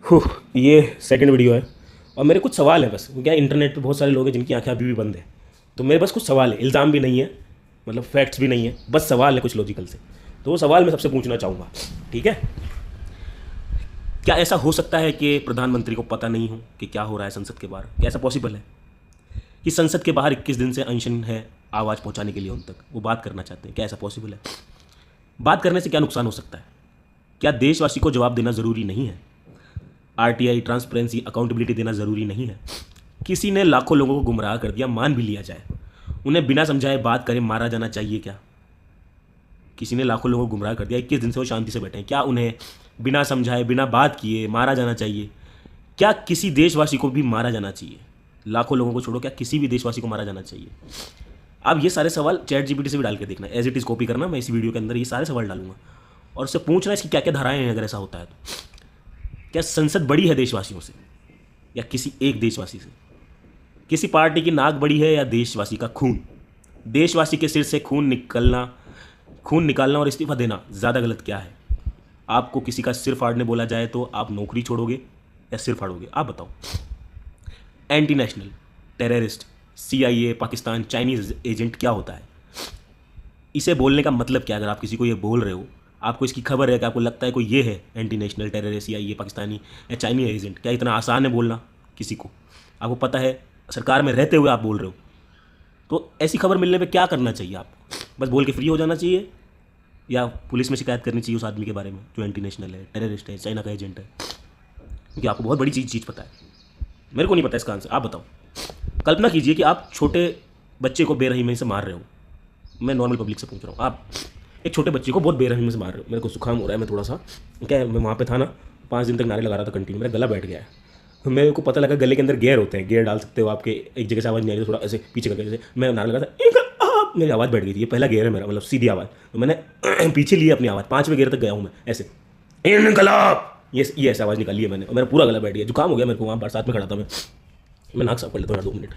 ये second video है और मेरे कुछ सवाल है बस। क्या इंटरनेट पे बहुत सारे लोग हैं जिनकी आंखें अभी भी बंद है, तो मेरे बस कुछ सवाल है। इल्ज़ाम भी नहीं है, मतलब फैक्ट्स भी नहीं है, बस सवाल है कुछ लॉजिकल से। तो वो सवाल मैं सबसे पूछना चाहूँगा, ठीक है? क्या ऐसा हो सकता है कि प्रधानमंत्री को पता नहीं हो कि क्या हो रहा है संसद के बाहर? क्या ऐसा पॉसिबल है कि संसद के बाहर 21 दिन से अनशन है आवाज़ पहुँचाने के लिए उन तक, वो बात करना चाहते हैं? क्या ऐसा पॉसिबल है? बात करने से क्या नुकसान हो सकता है? क्या देशवासी को जवाब देना ज़रूरी नहीं है? आरटीआई, ट्रांसपेरेंसी, अकाउंटेबिलिटी देना ज़रूरी नहीं है? किसी ने लाखों लोगों को गुमराह कर दिया, मान भी लिया जाए, उन्हें बिना समझाए बात करें मारा जाना चाहिए क्या? किसी ने लाखों लोगों को गुमराह कर दिया, 21 दिन से वो शांति से बैठे हैं, क्या उन्हें बिना समझाए बिना बात किए मारा जाना चाहिए? क्या किसी देशवासी को भी मारा जाना चाहिए? लाखों लोगों को छोड़ो, क्या किसी भी देशवासी को मारा जाना चाहिए? अब ये सारे सवाल चैट जीपीटी से भी डाल के देखना, एज इट इज़ कॉपी करना। मैं इसी वीडियो के अंदर ये सारे सवाल डालूंगा और उससे पूछना इसकी क्या क्या धाराएं हैं अगर ऐसा होता है तो। क्या संसद बड़ी है देशवासियों से या किसी एक देशवासी से? किसी पार्टी की नाक बड़ी है या देशवासी का खून? देशवासी के सिर से खून निकालना और इस्तीफा देना ज़्यादा गलत क्या है? आपको किसी का सिर फाड़ने बोला जाए तो आप नौकरी छोड़ोगे या सिर फाड़ोगे? आप बताओ। Anti national, terrorist, CIA, Pakistan, Chinese agent क्या होता है? इसे बोलने का मतलब क्या? अगर आप किसी को ये बोल रहे हो, आपको इसकी खबर है कि आपको लगता है कोई ये है anti national, terrorist, CIA, Pakistani या चाइनीज एजेंट, क्या इतना आसान है बोलना किसी को? आपको पता है सरकार में रहते हुए आप बोल रहे हो, तो ऐसी खबर मिलने पे क्या करना चाहिए आपको? बस बोल के फ्री हो जाना चाहिए या पुलिस में शिकायत करनी चाहिए उस आदमी के बारे में जो एंटी नेशनल है, टेररिस्ट है, चाइना का एजेंट है? क्योंकि आपको बहुत बड़ी चीज़ पता है, मेरे को नहीं पता इसका आंसर। आप बताओ। कल्पना कीजिए कि आप छोटे बच्चे को बेरहमी से मार रहे हो। मैं नॉर्मल पब्लिक से पूछ रहा हूँ, आप एक छोटे बच्चे को बहुत बेरहमी से मार रहे हो। मेरे को जुकाम हो रहा है, मैं थोड़ा सा क्या है, मैं वहाँ पे था ना, 5 दिन तक नारे लगा रहा था कंटिन्यू, मेरा गला बैठ गया है। तो मेरे को पता लगा गले के अंदर गेयर होते हैं, गेयर डाल सकते हो आपके, एक जगह से आवाज़ नहीं आ रही, थोड़ा ऐसे पीछे करके, जैसे मैं नारे लगा था, मेरी आवाज़ बैठ गई थी। ये पहला गेयर है मेरा, मतलब सीधी आवाज़। तो मैंने पीछे लिया अपनी आवाज़, 5वें गेयर तक गया हूँ मैं, ऐसे इनकलाब, ये ऐसे आवाज़ निकाली है मैंने, और मेरा पूरा गला बैठ गया, जुकाम हो गया मेरे को। वहाँ बरसात में खड़ा था मैं नाक साफ कर लेता हूँ 2 मिनट।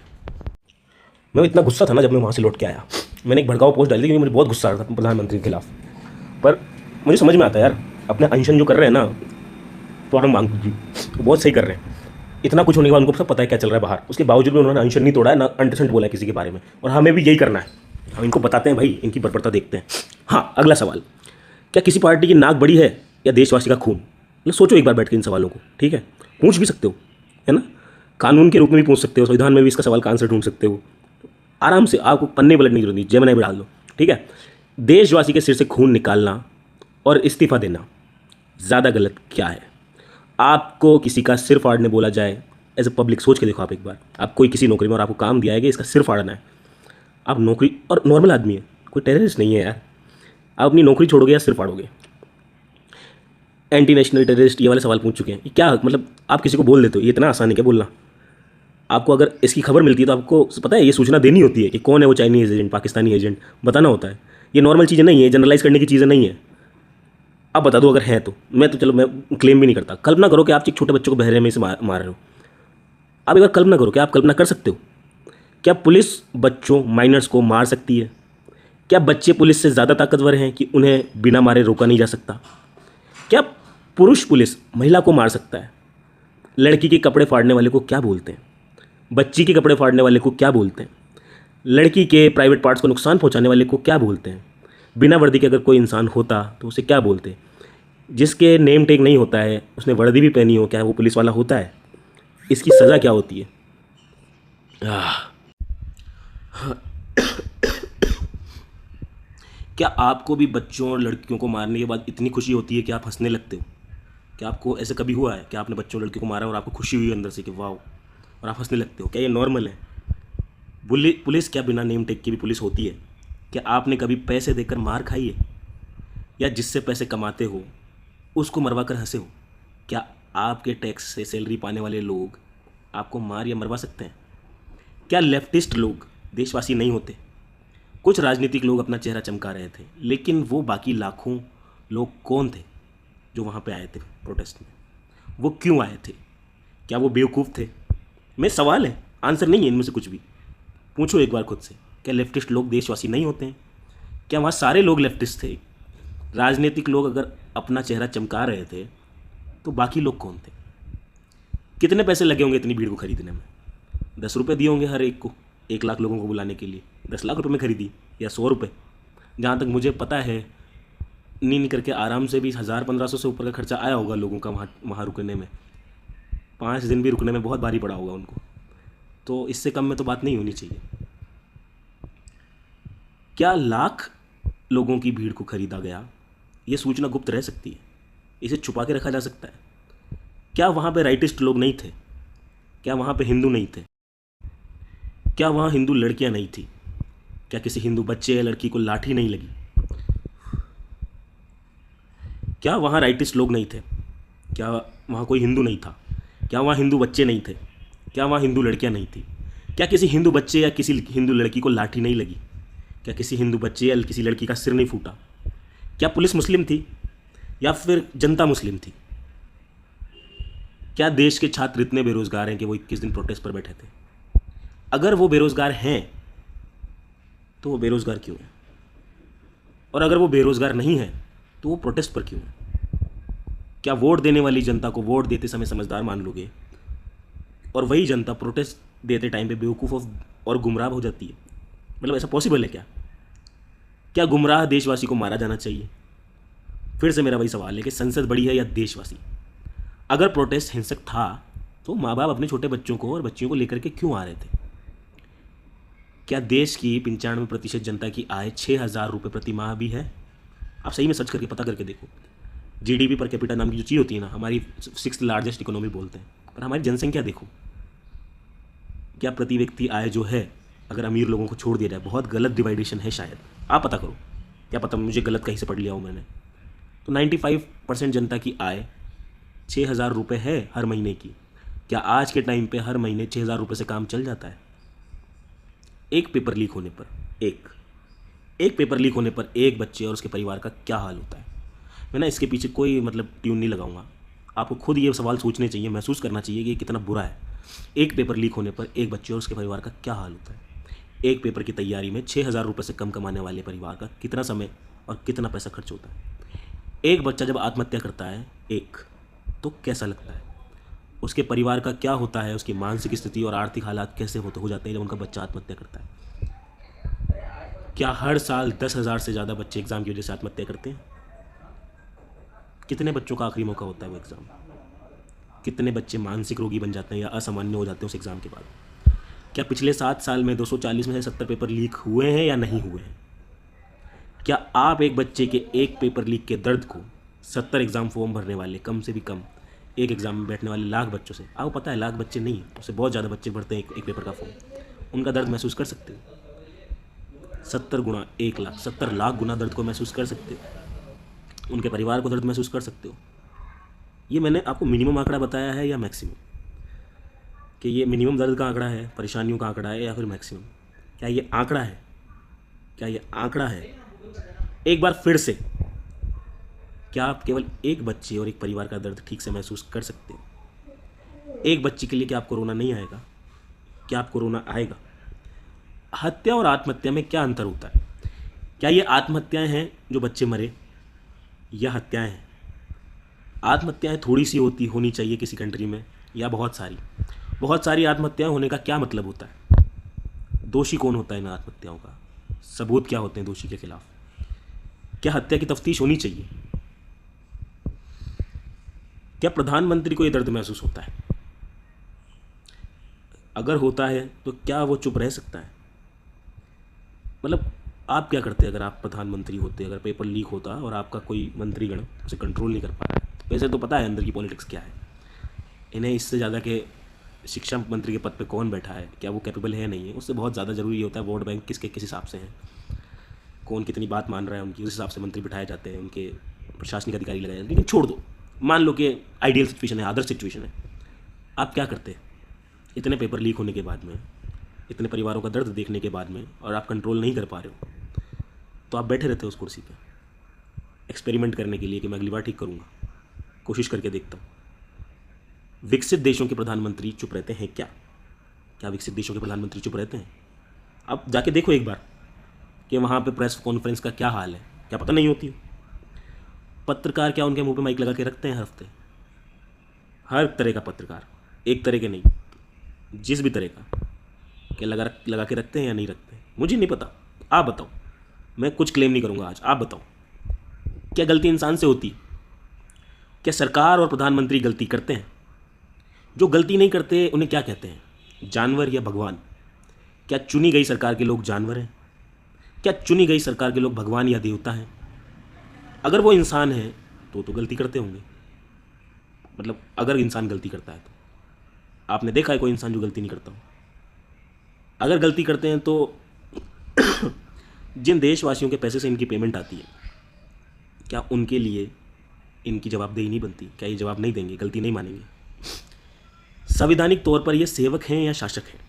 मैं इतना गुस्सा था ना जब मैं वहाँ से लौट के आया, मैंने एक भड़काऊ पोस्ट डाली थी क्योंकि मुझे बहुत गुस्सा आ रहा था प्रधानमंत्री के खिलाफ। पर मुझे समझ में आता है यार, अपने अनशन जो कर रहे हैं ना, तो आराम मांग जी, तो बहुत सही कर रहे हैं। इतना कुछ होने के बाद उनको सब पता है क्या चल रहा है बाहर, उसके बावजूद भी उन्होंने अनशन नहीं तोड़ा है, ना अनटसेंट बोला है किसी के बारे में। और हमें भी यही करना है, हम इनको बताते हैं भाई, इनकी बर्बरता देखते हैं। हाँ, अगला सवाल, क्या किसी पार्टी की नाक बड़ी है या देशवासी का खून? मतलब सोचो एक बार बैठ के इन सवालों को, ठीक है? पूछ भी सकते हो, है ना? कानून के रूप में भी पूछ सकते हो, संविधान में भी इसका सवाल का आंसर ढूंढ सकते हो आराम से। आपको पन्ने पलटने की जरूरत नहीं, जेमिनी भी डाल दो, ठीक है? देशवासी के सिर से खून निकालना और इस्तीफा देना ज़्यादा गलत क्या है? आपको किसी का सिर फाड़ने बोला जाए, एज ए पब्लिक सोच के देखो आप एक बार, आप कोई किसी नौकरी में और आपको काम दिया है कि इसका सिर फाड़ना है, आप नौकरी, और नॉर्मल आदमी है, कोई टेररिस्ट नहीं है यार, आप अपनी नौकरी छोड़ोगे या सिर फाड़ोगे? एंटी नेशनल, टेररिस्ट, ये वाले सवाल पूछ चुके हैं। ये क्या मतलब, आप किसी को बोल देते हो, ये इतना आसान है क्या बोलना? आपको अगर इसकी खबर मिलती है तो आपको पता है ये सूचना देनी होती है कि कौन है वो चाइनीज़ एजेंट, पाकिस्तानी एजेंट, बताना होता है। ये नॉर्मल चीज़ें नहीं है, जनरलाइज करने की चीज़ें नहीं है। आप बता दो अगर हैं तो। मैं तो चलो मैं क्लेम भी नहीं करता। कल्पना करो कि आप एक छोटे बच्चों को बहरे में से मार रहे हो। आप एक बार कल्पना करो, क्या आप कल्पना कर सकते हो? क्या पुलिस बच्चों, माइनर्स को मार सकती है? क्या बच्चे पुलिस से ज़्यादा ताकतवर हैं कि उन्हें बिना मारे रोका नहीं जा सकता? क्या पुरुष पुलिस महिला को मार सकता है? लड़की के कपड़े फाड़ने वाले को क्या बोलते हैं? बच्ची के कपड़े फाड़ने वाले को क्या बोलते हैं? लड़की के प्राइवेट पार्ट्स को नुकसान पहुंचाने वाले को क्या बोलते हैं? बिना वर्दी के अगर कोई इंसान होता तो उसे क्या बोलते? जिसके नेम टेग नहीं होता है, उसने वर्दी भी पहनी हो, क्या वो पुलिस वाला होता है? इसकी सज़ा क्या होती है? क्या आपको भी बच्चों और लड़कियों को मारने के बाद इतनी खुशी होती है कि आप हंसने लगते हो? क्या आपको ऐसे कभी हुआ है कि आपने बच्चों और लड़कियों को मारा और आपको खुशी हुई अंदर से कि वाह, और आप हंसने लगते हो? क्या ये नॉर्मल है? पुलिस क्या बिना नेम टेग की भी पुलिस होती है? क्या आपने कभी पैसे देकर मार खाई है, या जिससे पैसे कमाते हो उसको मरवा कर हंसे हो? क्या आपके टैक्स से सैलरी पाने वाले लोग आपको मार या मरवा सकते हैं? क्या लेफ्टिस्ट लोग देशवासी नहीं होते? कुछ राजनीतिक लोग अपना चेहरा चमका रहे थे, लेकिन वो बाकी लाखों लोग कौन थे जो वहाँ पे आए थे प्रोटेस्ट में? वो क्यों आए थे? क्या वो बेवकूफ़ थे? मेरे सवाल है, आंसर नहीं है इनमें से कुछ भी। पूछो एक बार खुद से, क्या लेफ्टिस्ट लोग देशवासी नहीं होते हैं? क्या वहाँ सारे लोग लेफ्टिस्ट थे? राजनीतिक लोग अगर अपना चेहरा चमका रहे थे तो बाकी लोग कौन थे? कितने पैसे लगे होंगे इतनी भीड़ को खरीदने में? 10 रुपये दिए होंगे हर एक को, 1 लाख लोगों को बुलाने के लिए 10 लाख रुपये में खरीदी, या 100 रुपये। जहाँ तक मुझे पता है, नहीं करके आराम से भी 1000-1500 से ऊपर का खर्चा आया होगा लोगों का वहाँ रुकने में। 5 दिन भी रुकने में बहुत भारी पड़ा होगा उनको। तो इससे कम में तो बात नहीं होनी चाहिए। क्या लाख लोगों की भीड़ को खरीदा गया, ये सूचना गुप्त रह सकती है? इसे छुपा के रखा जा सकता है? क्या वहाँ पे राइटिस्ट लोग नहीं थे? क्या वहाँ पे हिंदू नहीं थे? क्या वहाँ हिंदू लड़कियाँ नहीं थी? क्या किसी हिंदू बच्चे या लड़की को लाठी नहीं लगी? क्या वहाँ राइटिस्ट लोग नहीं थे? क्या वहाँ कोई हिंदू नहीं था? क्या वहाँ हिंदू बच्चे नहीं थे? क्या वहाँ हिंदू लड़कियाँ नहीं थी? क्या किसी हिंदू बच्चे या किसी हिंदू लड़की को लाठी नहीं लगी? क्या किसी हिंदू बच्चे या किसी लड़की का सिर नहीं फूटा? क्या पुलिस मुस्लिम थी या फिर जनता मुस्लिम थी? क्या देश के छात्र इतने बेरोजगार हैं कि वो 21 दिन प्रोटेस्ट पर बैठे थे? अगर वो बेरोजगार हैं तो वो बेरोजगार क्यों हैं? और अगर वो बेरोजगार नहीं है तो वो प्रोटेस्ट पर क्यों है? क्या वोट देने वाली जनता को वोट देते समय समझदार मान लोगे और वही जनता प्रोटेस्ट देते टाइम पे बेवकूफ़ और गुमराह हो जाती है? मतलब ऐसा पॉसिबल है क्या? क्या गुमराह देशवासी को मारा जाना चाहिए? फिर से मेरा वही सवाल है कि संसद बड़ी है या देशवासी? अगर प्रोटेस्ट हिंसक था तो माँ बाप अपने छोटे बच्चों को और बच्चियों को लेकर के क्यों आ रहे थे? क्या देश की 95% जनता की आय 6,000 रुपये प्रति माह भी है? आप सही में सर्च करके पता करके देखो। जीडीपी पर कैपिटा नाम की जो चीज़ होती है ना, हमारी 6th लार्जेस्ट इकोनॉमी बोलते हैं, पर हमारी जनसंख्या देखो। क्या प्रति व्यक्ति आय जो है, अगर अमीर लोगों को छोड़ दिया जाए, बहुत गलत डिवाइडेशन है शायद, आप पता करो। क्या पता मुझे गलत कहीं से पढ़ लिया हूँ मैंने। तो 95% जनता की आय 6,000 रुपये है हर महीने की। क्या आज के टाइम पे हर महीने 6,000 रुपये से काम चल जाता है? एक पेपर लीक होने पर, एक पेपर लीक होने पर एक बच्चे और उसके परिवार का क्या हाल होता है? मैं ना इसके पीछे कोई ट्यून नहीं लगाऊंगा। आपको खुद ये सवाल सोचने चाहिए, महसूस करना चाहिए कि ये कितना बुरा है। एक पेपर लीक होने पर एक बच्चे और उसके परिवार का क्या हाल होता है? एक पेपर की तैयारी में 6,000 रुपये से कम कमाने वाले परिवार का कितना समय और कितना पैसा खर्च होता है? एक बच्चा जब आत्महत्या करता है तो कैसा लगता है? उसके परिवार का क्या होता है? उसकी मानसिक स्थिति और आर्थिक हालात कैसे हो जाते हैं जब उनका बच्चा आत्महत्या करता है? क्या हर साल 10,000 से ज़्यादा बच्चे एग्ज़ाम की वजह से आत्महत्या करते हैं? कितने बच्चों का आखिरी मौका होता है वो एग्ज़ाम? कितने बच्चे मानसिक रोगी बन जाते हैं या असामान्य हो जाते हैं उस एग्ज़ाम के बाद? क्या पिछले 7 साल में 240 में से 70 पेपर लीक हुए हैं या नहीं हुए हैं? क्या आप एक बच्चे के एक पेपर लीक के दर्द को 70 एग्ज़ाम फॉर्म भरने वाले, कम से भी कम एक एग्ज़ाम में बैठने वाले लाख बच्चों से, आपको पता है लाख बच्चे नहीं, उससे बहुत ज़्यादा बच्चे भरते हैं एक पेपर का फॉर्म, उनका दर्द महसूस कर सकते हो? 70 गुना 1 लाख, 70 लाख गुना दर्द को महसूस कर सकते हो? उनके परिवार को दर्द महसूस कर सकते हो? ये मैंने आपको मिनिमम आंकड़ा बताया है या मैक्सिमम? कि ये मिनिमम दर्द का आंकड़ा है, परेशानियों का आंकड़ा है, या फिर मैक्सिमम? क्या ये आंकड़ा है? क्या ये आंकड़ा है? एक बार फिर से, क्या आप केवल एक बच्चे और एक परिवार का दर्द ठीक से महसूस कर सकते हो? एक बच्चे के लिए क्या आप कोरोना नहीं आएगा? क्या आप कोरोना आएगा? हत्या और आत्महत्या में क्या अंतर होता है? क्या ये आत्महत्याएं हैं जो बच्चे मरे, या हत्याएं हैं? आत्महत्याएं थोड़ी सी होनी चाहिए किसी कंट्री में, या बहुत सारी आत्महत्याएं होने का क्या मतलब होता है? दोषी कौन होता है इन आत्महत्याओं का? सबूत क्या होते हैं दोषी के खिलाफ? क्या हत्या की तफ्तीश होनी चाहिए? क्या प्रधानमंत्री को यह दर्द महसूस होता है? अगर होता है तो क्या वो चुप रह सकता है? आप क्या करते अगर आप प्रधानमंत्री होते, अगर पेपर लीक होता और आपका कोई मंत्रीगण उसे कंट्रोल नहीं कर पा रहा है? वैसे तो पता है अंदर की पॉलिटिक्स क्या है इन्हें, इससे ज़्यादा कि शिक्षा मंत्री के पद पे कौन बैठा है, क्या वो कैपेबल है नहीं है, उससे बहुत ज़्यादा ज़रूरी होता है वोट बैंक किसके किस हिसाब से है, कौन कितनी बात मान रहा है उनकी, उस हिसाब से मंत्री बिठाए जाते हैं, उनके प्रशासनिक अधिकारी लगाए जाते हैं। लेकिन छोड़ दो, मान लो कि आइडियल सिचुएशन है, आदर्श सिचुएशन है, आप क्या करते? इतने पेपर लीक होने के बाद में, इतने परिवारों का दर्द देखने के बाद में, और आप कंट्रोल नहीं कर पा रहे हो, तो आप बैठे रहते हो उस कुर्सी पे एक्सपेरिमेंट करने के लिए कि मैं अगली बार ठीक करूँगा, कोशिश करके देखता हूँ। विकसित देशों के प्रधानमंत्री चुप रहते हैं क्या? क्या विकसित देशों के प्रधानमंत्री चुप रहते हैं? आप जाके देखो एक बार कि वहाँ पे प्रेस कॉन्फ्रेंस का क्या हाल है, क्या पता नहीं होती? पत्रकार क्या उनके मुंह पे माइक लगा के रखते हैं हर हफ्ते? हर तरह का पत्रकार, एक तरह के नहीं, जिस भी तरह का, क्या लगा के रखते हैं या नहीं रखते हैं, मुझे नहीं पता, आप बताओ। मैं कुछ क्लेम नहीं करूँगा आज, आप बताओ क्या गलती इंसान से होती? क्या सरकार और प्रधानमंत्री गलती करते हैं? जो गलती नहीं करते उन्हें क्या कहते हैं, जानवर या भगवान? क्या चुनी गई सरकार के लोग जानवर हैं? क्या चुनी गई सरकार के लोग भगवान या देवता हैं? अगर वो इंसान है तो गलती करते होंगे। मतलब अगर इंसान गलती करता है तो आपने देखा है कोई इंसान जो गलती नहीं करता हो? अगर गलती करते हैं तो जिन देशवासियों के पैसे से इनकी पेमेंट आती है, क्या उनके लिए इनकी जवाबदेही नहीं बनती? क्या ये जवाब नहीं देंगे, गलती नहीं मानेंगे? संवैधानिक तौर पर ये सेवक हैं या शासक हैं?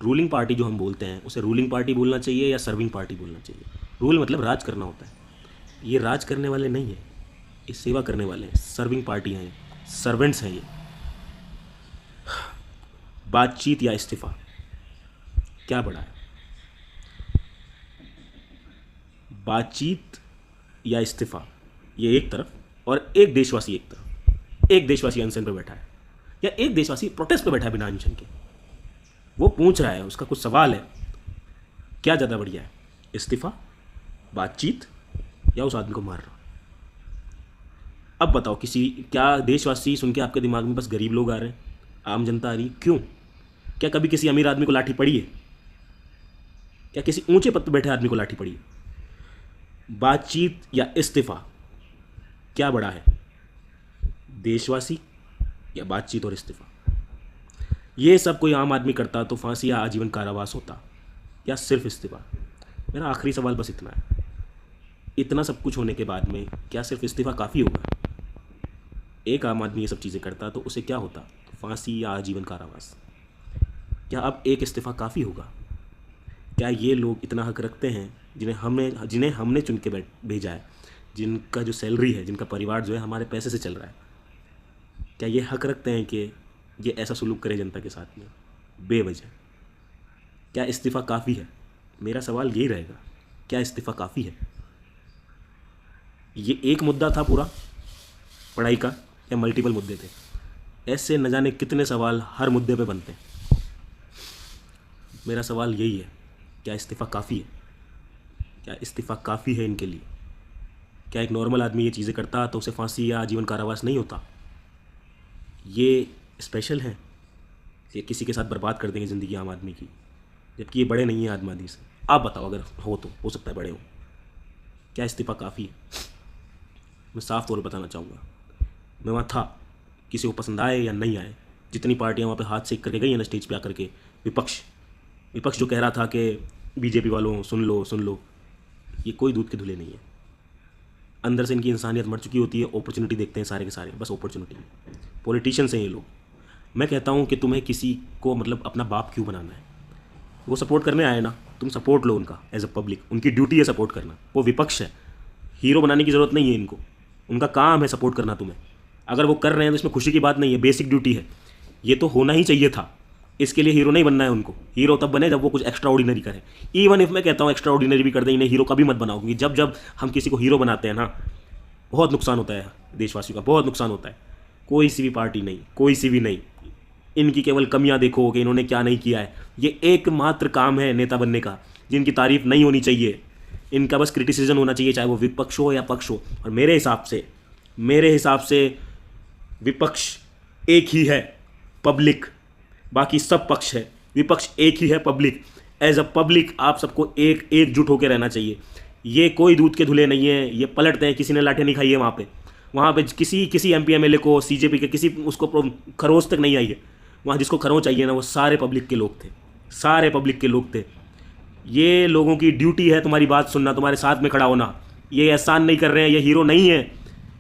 रूलिंग पार्टी जो हम बोलते हैं उसे रूलिंग पार्टी बोलना चाहिए या सर्विंग पार्टी बोलना चाहिए? रूल मतलब राज करना होता है, ये राज करने वाले नहीं है, ये सेवा करने वाले हैं, सर्विंग पार्टी हैं, सर्वेंट्स हैं ये। बातचीत या इस्तीफा, क्या बड़ा है? बातचीत या इस्तीफा, ये एक तरफ, और एक देशवासी एक तरफ। एक देशवासी अनशन पे बैठा है या एक देशवासी प्रोटेस्ट पे बैठा है बिना अनशन के, वो पूछ रहा है, उसका कुछ सवाल है, क्या ज़्यादा बढ़िया है, इस्तीफा, बातचीत या उस आदमी को मार रहा? अब बताओ, क्या देशवासी सुन के आपके दिमाग में बस गरीब लोग आ रहे हैं, आम जनता आ रही? क्यों? क्या कभी किसी अमीर आदमी को लाठी पड़ी है? क्या किसी ऊंचे पद पर बैठे आदमी को लाठी पड़ी है? बातचीत या इस्तीफा, क्या बड़ा है, देशवासी या बातचीत और इस्तीफा? ये सब कोई आम आदमी करता तो फांसी या आजीवन कारावास होता, या सिर्फ इस्तीफा? मेरा आखिरी सवाल बस इतना है, इतना सब कुछ होने के बाद में क्या सिर्फ इस्तीफा काफ़ी होगा? एक आम आदमी ये सब चीज़ें करता तो उसे क्या होता, फांसी या आजीवन कारावास? क्या अब एक इस्तीफा काफ़ी होगा? क्या ये लोग इतना हक रखते हैं जिन्हें हमने चुन के भेजा है, जिनका जो सैलरी है, जिनका परिवार जो है हमारे पैसे से चल रहा है, क्या ये हक रखते हैं कि ये ऐसा सुलूक करे जनता के साथ में बेवजह? क्या इस्तीफ़ा काफ़ी है? मेरा सवाल यही रहेगा, क्या इस्तीफ़ा काफ़ी है? ये एक मुद्दा था पूरा पढ़ाई का या मल्टीपल मुद्दे थे? ऐसे न जाने कितने सवाल हर मुद्दे पे बनते हैं। मेरा सवाल यही है, क्या इस्तीफ़ा काफ़ी है? क्या इस्तीफ़ा काफ़ी है इनके लिए? क्या एक नॉर्मल आदमी ये चीज़ें करता तो उसे फांसी या आजीवन कारावास नहीं होता? ये स्पेशल है, ये किसी के साथ बर्बाद कर देंगे ज़िंदगी आम आदमी की, जबकि ये बड़े नहीं हैं आम आदमी से। आप बताओ, अगर हो तो हो सकता है बड़े हो, क्या इस्तीफ़ा काफ़ी है? मैं साफ़ तौर पर बताना चाहूँगा, मैं वहाँ था, किसी को पसंद आए या नहीं आए, जितनी पार्टियाँ वहाँ पे हाथ सेक करके गई हैं ना स्टेज पे आकर के, विपक्ष जो कह रहा था कि बीजेपी वालों सुन लो, ये कोई दूध के धुले नहीं है। अंदर से इनकी इंसानियत मर चुकी होती है, अपॉर्चुनिटी देखते हैं सारे के सारे, बस अपॉर्चुनिटी। पॉलिटिशियंस हैं ये लोग। मैं कहता हूँ कि तुम्हें किसी को मतलब अपना बाप क्यों बनाना है? वो सपोर्ट करने आए ना, तुम सपोर्ट लो उनका एज अ पब्लिक, उनकी ड्यूटी है सपोर्ट करना। वो विपक्ष है, हीरो बनाने की ज़रूरत नहीं है इनको, उनका काम है सपोर्ट करना तुम्हें। अगर वो कर रहे हैं तो इसमें खुशी की बात नहीं है, बेसिक ड्यूटी है, ये तो होना ही चाहिए था। इसके लिए हीरो नहीं बनना है उनको, हीरो तब बने जब वो कुछ एक्स्ट्रा ऑर्डिनरी करे। इवन इफ मैं कहता हूँ एक्स्ट्रा ऑर्डिनरी भी कर दें, इन्हें हीरो कभी मत बनाओ, क्योंकि जब हम किसी को हीरो बनाते हैं ना, बहुत नुकसान होता है देशवासियों का, बहुत नुकसान होता है। कोई सी भी पार्टी नहीं, कोई सी भी नहीं, इनकी केवल कमियां देखो कि इन्होंने क्या नहीं किया है। ये एकमात्र काम है नेता बनने का, जिनकी तारीफ नहीं होनी चाहिए, इनका बस क्रिटिसिज्म होना चाहिए, चाहे वो विपक्ष हो या पक्ष हो। और मेरे हिसाब से विपक्ष एक ही है, पब्लिक, बाकी सब पक्ष है, विपक्ष एक ही है, पब्लिक। एज अ पब्लिक आप सबको एकजुट होकर रहना चाहिए। ये कोई दूध के धुले नहीं है, ये पलटते हैं, किसी ने लाठी नहीं खाई है वहाँ पे किसी MP MLA को, CJP के किसी उसको खरोच तक नहीं आई है। वहाँ जिसको खरोच चाहिए ना, वो सारे पब्लिक के लोग थे, सारे पब्लिक के लोग थे। ये लोगों की ड्यूटी है तुम्हारी बात सुनना, तुम्हारे साथ में खड़ा होना। ये एहसान नहीं कर रहे हैं, ये हीरो नहीं है,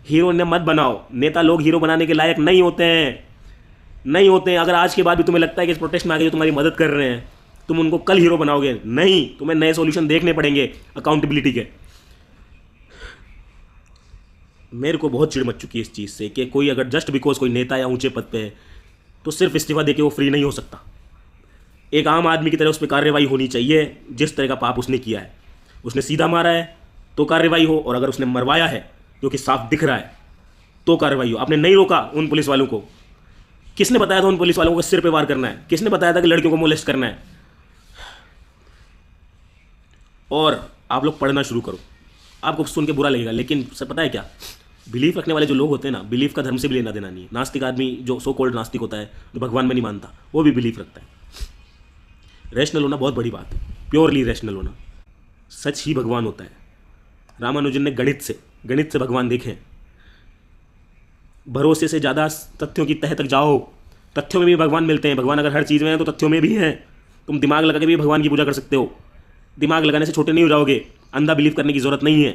हीरो ने मत बनाओ। नेता लोग हीरो बनाने के लायक नहीं होते हैं। अगर आज के बाद भी तुम्हें लगता है कि इस प्रोटेस्ट में आके जो तुम्हारी मदद कर रहे हैं, तुम उनको कल हीरो बनाओगे, नहीं, तुम्हें नए सॉल्यूशन देखने पड़ेंगे अकाउंटेबिलिटी के। मेरे को बहुत चिढ़ मच चुकी है इस चीज़ से कि कोई अगर जस्ट बिकॉज कोई नेता या ऊंचे पद पे है तो सिर्फ इस्तीफा देके वो फ्री नहीं हो सकता। एक आम आदमी की तरह उस पर कार्रवाई होनी चाहिए। जिस तरह का पाप उसने किया है, उसने सीधा मारा है तो कार्रवाई हो, और अगर उसने मरवाया है जो कि साफ दिख रहा है तो कार्रवाई हो। आपने नहीं रोका उन पुलिस वालों को, किसने बताया था उन पुलिस वालों को सिर पे वार करना है? किसने बताया था कि लड़कियों को मोलेस्ट करना है? और आप लोग पढ़ना शुरू करो। आपको सुन के बुरा लगेगा, लेकिन सब पता है क्या, बिलीफ रखने वाले जो लोग होते हैं ना, बिलीफ का धर्म से भी लेना देना नहीं है। नास्तिक आदमी, जो सो कॉल्ड नास्तिक होता है, जो भगवान में नहीं मानता, वो भी बिलीफ रखता है। रैशनल होना बहुत बड़ी बात है, प्योरली रैशनल होना। सच ही भगवान होता है। रामानुजन ने गणित से भगवान देखे हैं। भरोसे से ज़्यादा तथ्यों की तह तक जाओ, तथ्यों में भी भगवान मिलते हैं। भगवान अगर हर चीज़ में है तो तथ्यों में भी है। तुम दिमाग लगा के भी भगवान की पूजा कर सकते हो। दिमाग लगाने से छोटे नहीं हो जाओगे। अंधा बिलीव करने की ज़रूरत नहीं है।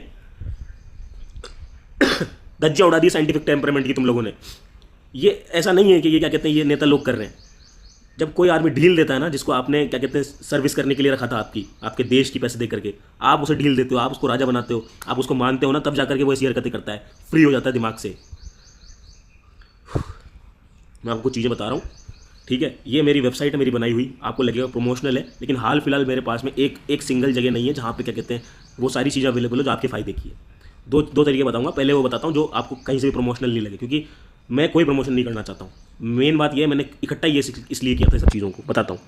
धज्जियाँ उड़ा दी साइंटिफिक टेम्परामेंट की तुम लोगों ने। ये ऐसा नहीं है कि ये क्या कहते हैं, ये नेता लोग कर रहे हैं। जब कोई आदमी ढील देता है ना, जिसको आपने क्या कहते हैं सर्विस करने के लिए रखा था, आपके देश की पैसे दे करके, आप उसे ढील देते हो, आप उसको राजा बनाते हो, आप उसको मानते हो ना, तब जाकर के वो ऐसी हरकतें करता है, फ्री हो जाता है दिमाग से। मैं आपको चीज़ें बता रहा हूँ, ठीक है। ये मेरी वेबसाइट है, मेरी बनाई हुई, आपको लगेगा प्रमोशनल है, लेकिन हाल फिलहाल मेरे पास में एक सिंगल जगह नहीं है जहाँ पे क्या कहते हैं वो सारी चीज़ें अवेलेबल हो जो आपके फ़ायदे की है। दो तरीके बताऊंगा। पहले वो बताता हूँ जो आपको कहीं से भी प्रमोशनल नहीं लगे, क्योंकि मैं कोई प्रमोशन नहीं करना चाहता हूँ। मेन बात ये है, मैंने इकट्ठा ये इसलिए किया था सब चीज़ों को, बताता हूँ।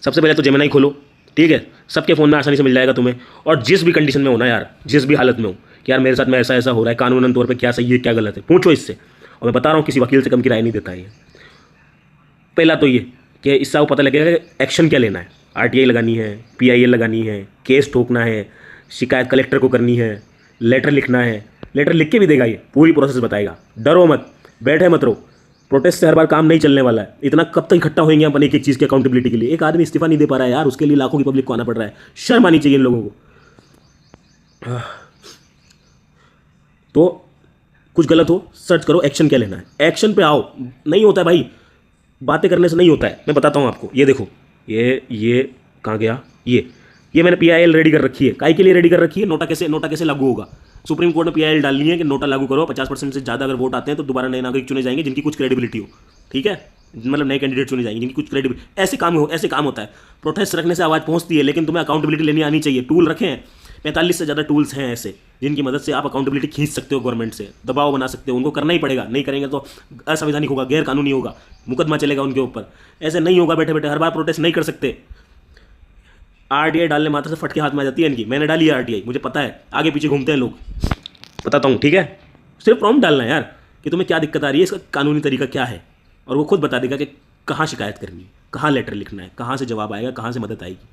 सबसे पहले तो जेमिनी खोलो, ठीक है। सबके फ़ोन में आसानी से मिल जाएगा तुम्हें। और जिस भी कंडीशन में हो ना यार, जिस भी हालत में हो कि यार मेरे साथ में ऐसा ऐसा हो रहा है, कानूनन तौर पर क्या सही है क्या गलत है, पूछो इससे। और मैं बता रहा हूँ, किसी वकील से कम की राय नहीं देता है ये। पहला तो ये कि इससे आपको पता लगेगा कि एक्शन क्या लेना है। RTI लगानी है, PIL लगानी है, केस ठोकना है, शिकायत कलेक्टर को करनी है, लेटर लिखना है। लेटर लिख के भी देगा, ये पूरी प्रोसेस बताएगा। डरो मत, बैठे मत रहो। प्रोटेस्ट से हर बार काम नहीं चलने वाला है। इतना कब तक इकट्ठा होंगे अपन एक एक चीज़ की अकाउंटेबिलिटी के लिए? एक आदमी इस्तीफा नहीं दे पा रहा है यार, उसके लिए लाखों की पब्लिक को आना पड़ रहा है। शर्म आनी चाहिए इन लोगों को। तो कुछ गलत हो, सर्च करो एक्शन क्या लेना है, एक्शन पे आओ। नहीं होता है भाई, बातें करने से नहीं होता है। मैं बताता हूँ आपको, ये देखो, ये कहाँ गया, ये मैंने PIL रेडी कर रखी है। काहे के लिए रेडी कर रखी है? नोटा कैसे लागू होगा। सुप्रीम कोर्ट में PIL डालनी है कि नोटा लागू करो, 50% से ज़्यादा अगर वोट आते हैं तो दोबारा नए नागरिक चुने जाएंगे जिनकी कुछ क्रेडिबिलिटी हो, ठीक है। मतलब नए कैंडिडेट चुने जाएंगे जिनकी कुछ क्रेडिबिलिटी। ऐसे काम होता है। प्रोटेस्ट रखने से आवाज़ पहुँचती है, लेकिन तुम्हें अकाउंटेबिलिटी लेनी आनी चाहिए। टूल रखे हैं, 45 से ज़्यादा टूल्स हैं ऐसे, जिनकी मदद से आप अकाउंटेबिलिटी खींच सकते हो, गवर्नमेंट से दबाव बना सकते हो। उनको करना ही पड़ेगा, नहीं करेंगे तो असंवैधानिक होगा, गैर कानूनी होगा, मुकदमा चलेगा उनके ऊपर। ऐसे नहीं होगा बैठे बैठे, हर बार प्रोटेस्ट नहीं कर सकते। RTI डालने मात्र से फटके हाथ में आ जाती है इनकी। मैंने डाली है RTI, मुझे पता है, आगे पीछे घूमते हैं लोग। बताता हूँ, ठीक है। सिर्फ प्रॉम्प्ट डालना है यार कि तुम्हें क्या दिक्कत आ रही है, इसका कानूनी तरीका क्या है, और वो खुद बता देगा कि कहाँ शिकायत करनी है, कहाँ लेटर लिखना है, कहाँ से जवाब आएगा, कहाँ से मदद आएगी।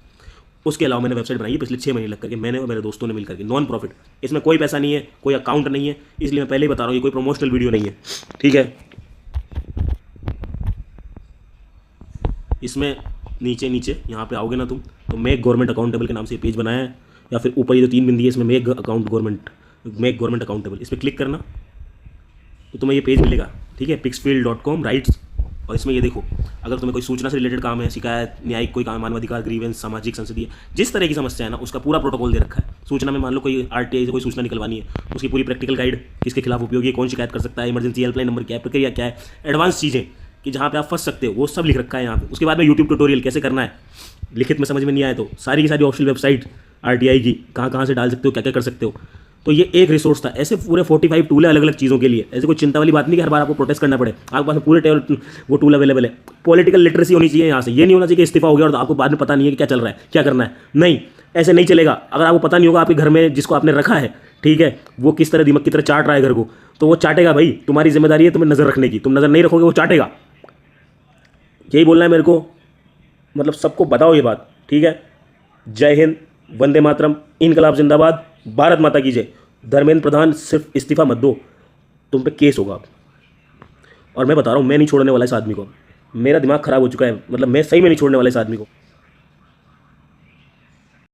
उसके अलावा मैंने वेबसाइट बनाई है पिछले 6 महीने लग करके, मैंने और मेरे दोस्तों ने मिल करके, नॉन प्रॉफिट। इसमें कोई पैसा नहीं है, कोई अकाउंट नहीं है, इसलिए मैं पहले ही बता रहा हूँ, ये कोई प्रमोशनल वीडियो नहीं है, ठीक है। इसमें नीचे यहाँ पे आओगे ना तुम, तो मेक गवर्नमेंट अकाउंटेबल के नाम से ये पेज बनाया है, या फिर ऊपर ये जो 3 बिंदी है इसमें मेक गवर्नमेंट अकाउंटेबल, इस पर क्लिक करना तो तुम्हें ये पेज मिलेगा, ठीक है। pixfield.com rights. और इसमें ये देखो, अगर तुम्हें कोई सूचना से रिलेटेड काम है, शिकायत, न्यायिक कोई काम, मानवाधिकार, ग्रीवेंस, सामाजिक, संसदीय, जिस तरह की समस्या है ना, उसका पूरा प्रोटोकॉल दे रखा है। सूचना में मान लो कोई RTI से कोई सूचना निकलवानी है, उसकी पूरी प्रैक्टिकल गाइड, किसके खिलाफ उपयोगी है, कौन शिकायत कर सकता है, इमरजेंसी हेल्पलाइन नंबर क्या है, प्रक्रिया क्या है, एडवांस चीज़ें कि जहाँ पे आप फंस सकते हो, वो सब लिख रखा है यहाँ पे। उसके बाद में यूट्यूब ट्यूटोरियल कैसे करना है, लिखित में समझ में नहीं आए तो सारी की सारी ऑफिशियल वेबसाइट RTI की, कहाँ से डाल सकते हो, क्या क्या कर सकते हो। तो ये एक रिसोर्स था। ऐसे पूरे 45 टूल है अलग अलग चीज़ों के लिए। ऐसे कोई चिंता वाली बात नहीं कि हर बार आपको प्रोटेस्ट करना पड़े। आपके पास पूरे वो टूल अवेलेबल है। पॉलिटिकल लिटरेसी होनी चाहिए यहाँ से। ये नहीं होना चाहिए कि इस्तीफा हो गया और आपको बाद में पता नहीं है कि क्या चल रहा है, क्या करना है। नहीं, ऐसे नहीं चलेगा। अगर आपको पता नहीं होगा आपके घर में जिसको आपने रखा है, ठीक है, वो किस तरह दीमक की तरह चाट रहा है घर को, तो वो चाटेगा भाई। तुम्हारी जिम्मेदारी है तुम्हें नज़र रखने की। तुम नज़र नहीं रखोगे, वो चाटेगा। यही बोलना है मेरे को, मतलब सबको बताओ ये बात, ठीक है। जय हिंद, वंदे मातरम, इनकलाब जिंदाबाद, भारत माता की जय। धर्मेंद्र प्रधान, सिर्फ इस्तीफा मत दो, तुम पे केस होगा। और मैं बता रहा हूँ, मैं नहीं छोड़ने वाला इस आदमी को। मेरा दिमाग खराब हो चुका है, मतलब मैं सही में नहीं छोड़ने वाला इस आदमी को।